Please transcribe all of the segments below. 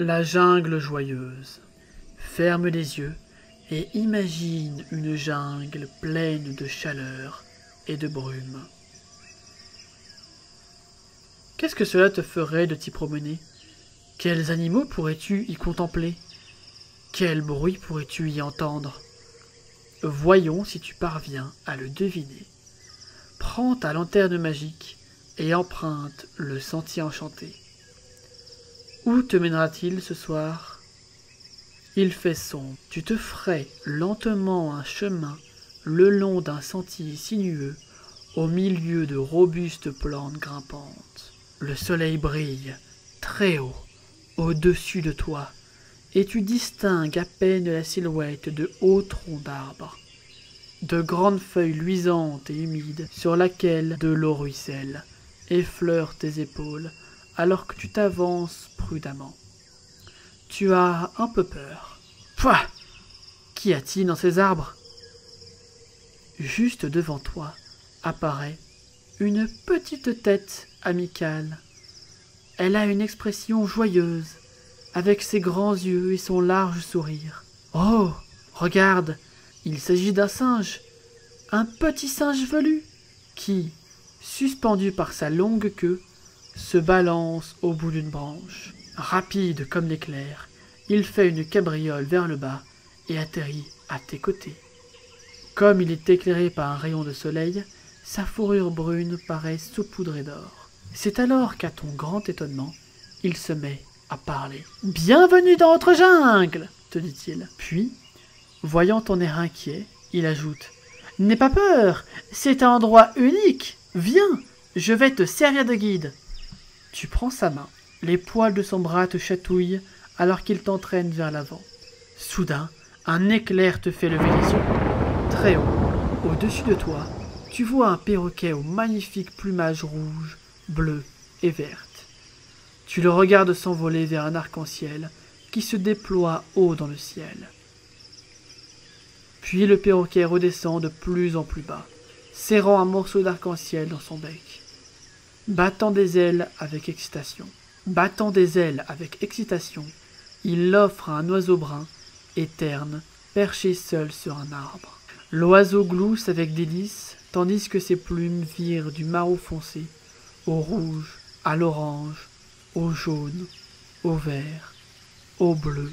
La jungle joyeuse. Ferme les yeux et imagine une jungle pleine de chaleur et de brume. Qu'est-ce que cela te ferait de t'y promener? Quels animaux pourrais-tu y contempler? Quel bruit pourrais-tu y entendre? Voyons si tu parviens à le deviner. Prends ta lanterne magique et emprunte le sentier enchanté. Où te mènera-t-il ce soir? Il fait sombre. Tu te ferais lentement un chemin le long d'un sentier sinueux au milieu de robustes plantes grimpantes. Le soleil brille très haut au-dessus de toi et tu distingues à peine la silhouette de hauts troncs d'arbres, de grandes feuilles luisantes et humides sur laquelle de l'eau ruisselle, effleure tes épaules alors que tu t'avances prudemment. Tu as un peu peur. Pouah! Qu'y a-t-il dans ces arbres? Juste devant toi apparaît une petite tête amicale. Elle a une expression joyeuse, avec ses grands yeux et son large sourire. Oh, regarde, il s'agit d'un singe, un petit singe velu, qui, suspendu par sa longue queue, se balance au bout d'une branche. Rapide comme l'éclair, il fait une cabriole vers le bas et atterrit à tes côtés. Comme il est éclairé par un rayon de soleil, sa fourrure brune paraît saupoudrée d'or. C'est alors qu'à ton grand étonnement, il se met à parler. « Bienvenue dans notre jungle !» te dit-il. Puis, voyant ton air inquiet, il ajoute « N'aie pas peur, c'est un endroit unique. Viens, je vais te servir de guide. » Tu prends sa main. Les poils de son bras te chatouillent alors qu'il t'entraîne vers l'avant. Soudain, un éclair te fait lever les yeux. Très haut, au-dessus de toi, tu vois un perroquet au magnifique plumage rouge, bleu et verte. Tu le regardes s'envoler vers un arc-en-ciel qui se déploie haut dans le ciel. Puis le perroquet redescend de plus en plus bas, serrant un morceau d'arc-en-ciel dans son bec. Battant des ailes avec excitation, il l'offre à un oiseau brun et terne, perché seul sur un arbre. L'oiseau glousse avec délice, tandis que ses plumes virent du marron foncé au rouge, à l'orange, au jaune, au vert, au bleu,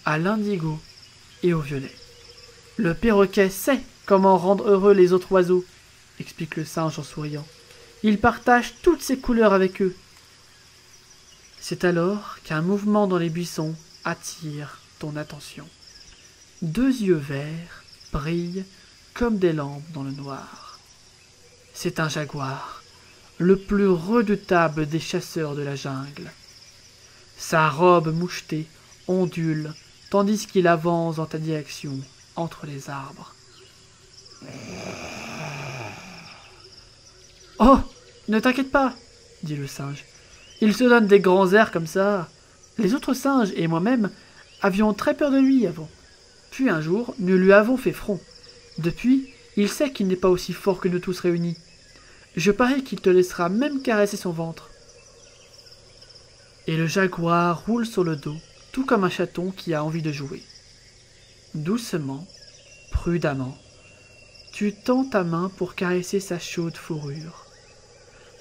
à l'indigo et au violet. Le perroquet sait comment rendre heureux les autres oiseaux, explique le singe en souriant. Il partage toutes ses couleurs avec eux. C'est alors qu'un mouvement dans les buissons attire ton attention. Deux yeux verts brillent comme des lampes dans le noir. C'est un jaguar, le plus redoutable des chasseurs de la jungle. Sa robe mouchetée ondule tandis qu'il avance dans ta direction entre les arbres. « Oh, ne t'inquiète pas, » dit le singe. « Il se donne des grands airs comme ça. Les autres singes et moi-même avions très peur de lui avant. Puis un jour, nous lui avons fait front. Depuis, il sait qu'il n'est pas aussi fort que nous tous réunis. Je parie qu'il te laissera même caresser son ventre. » Et le jaguar roule sur le dos, tout comme un chaton qui a envie de jouer. Doucement, prudemment, tu tends ta main pour caresser sa chaude fourrure.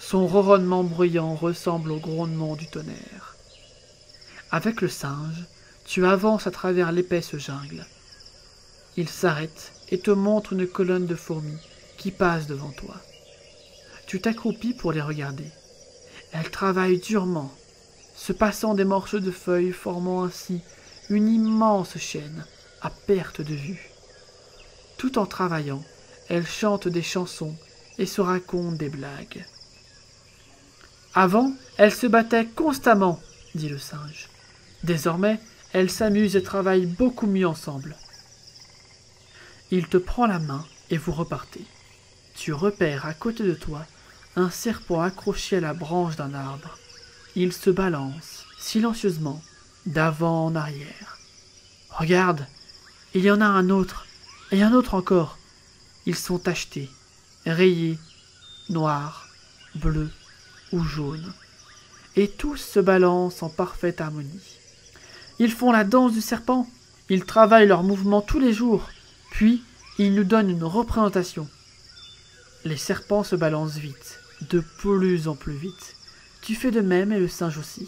Son ronronnement bruyant ressemble au grondement du tonnerre. Avec le singe, tu avances à travers l'épaisse jungle. Il s'arrête et te montre une colonne de fourmis qui passe devant toi. Tu t'accroupis pour les regarder. Elles travaillent durement, se passant des morceaux de feuilles, formant ainsi une immense chaîne à perte de vue. Tout en travaillant, elles chantent des chansons et se racontent des blagues. Avant, elles se battaient constamment, dit le singe. Désormais, elles s'amusent et travaillent beaucoup mieux ensemble. Il te prend la main et vous repartez. Tu repères à côté de toi un serpent accroché à la branche d'un arbre. Il se balance, silencieusement, d'avant en arrière. Regarde, il y en a un autre, et un autre encore. Ils sont tachetés, rayés, noirs, bleus ou jaunes. Et tous se balancent en parfaite harmonie. Ils font la danse du serpent. Ils travaillent leurs mouvements tous les jours. Puis, ils nous donnent une représentation. Les serpents se balancent vite, de plus en plus vite. Tu fais de même et le singe aussi.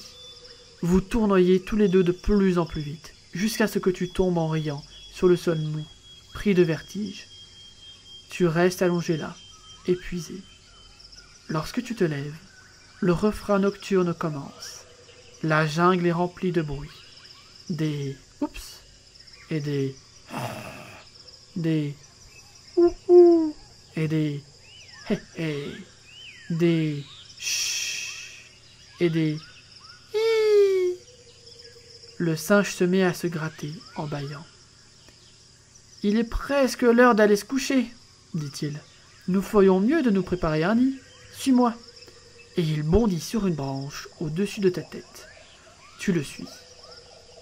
Vous tournoyez tous les deux de plus en plus vite, jusqu'à ce que tu tombes en riant sur le sol mou, pris de vertige. Tu restes allongé là, épuisé. Lorsque tu te lèves, le refrain nocturne commence. La jungle est remplie de bruit. Des oups et des ouh et des hé hé, des chut et des hi. Le singe se met à se gratter en bâillant. Il est presque l'heure d'aller se coucher, dit-il. Nous ferions mieux de nous préparer un nid. Suis-moi. Et il bondit sur une branche au-dessus de ta tête. Tu le suis.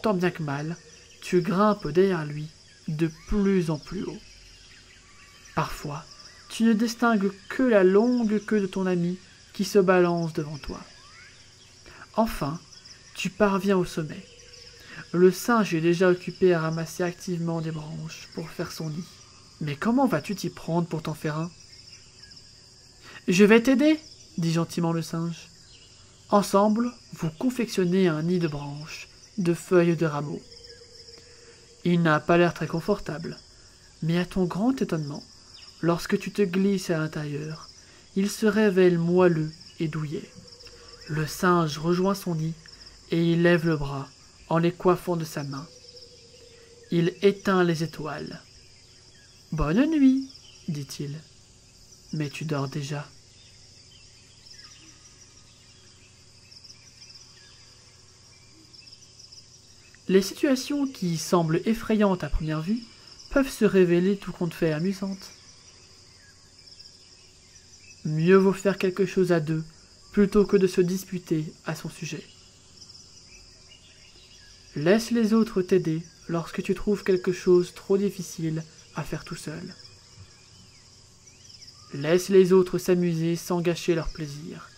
Tant bien que mal, tu grimpes derrière lui de plus en plus haut. Parfois, tu ne distingues que la longue queue de ton ami qui se balance devant toi. Enfin, tu parviens au sommet. Le singe est déjà occupé à ramasser activement des branches pour faire son nid. Mais comment vas-tu t'y prendre pour t'en faire un ? Je vais t'aider, dit gentiment le singe. Ensemble, vous confectionnez un nid de branches, de feuilles de rameaux. Il n'a pas l'air très confortable, mais à ton grand étonnement, lorsque tu te glisses à l'intérieur, il se révèle moelleux et douillet. Le singe rejoint son nid et il lève le bras en les coiffant de sa main. Il éteint les étoiles. « Bonne nuit, dit-il. Mais tu dors déjà. » Les situations qui semblent effrayantes à première vue peuvent se révéler tout compte fait amusantes. Mieux vaut faire quelque chose à deux plutôt que de se disputer à son sujet. Laisse les autres t'aider lorsque tu trouves quelque chose trop difficile à faire tout seul. Laisse les autres s'amuser sans gâcher leur plaisir,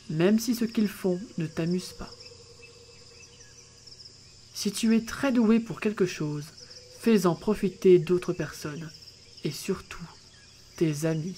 même si ce qu'ils font ne t'amuse pas. Si tu es très doué pour quelque chose, fais-en profiter d'autres personnes, et surtout tes amis.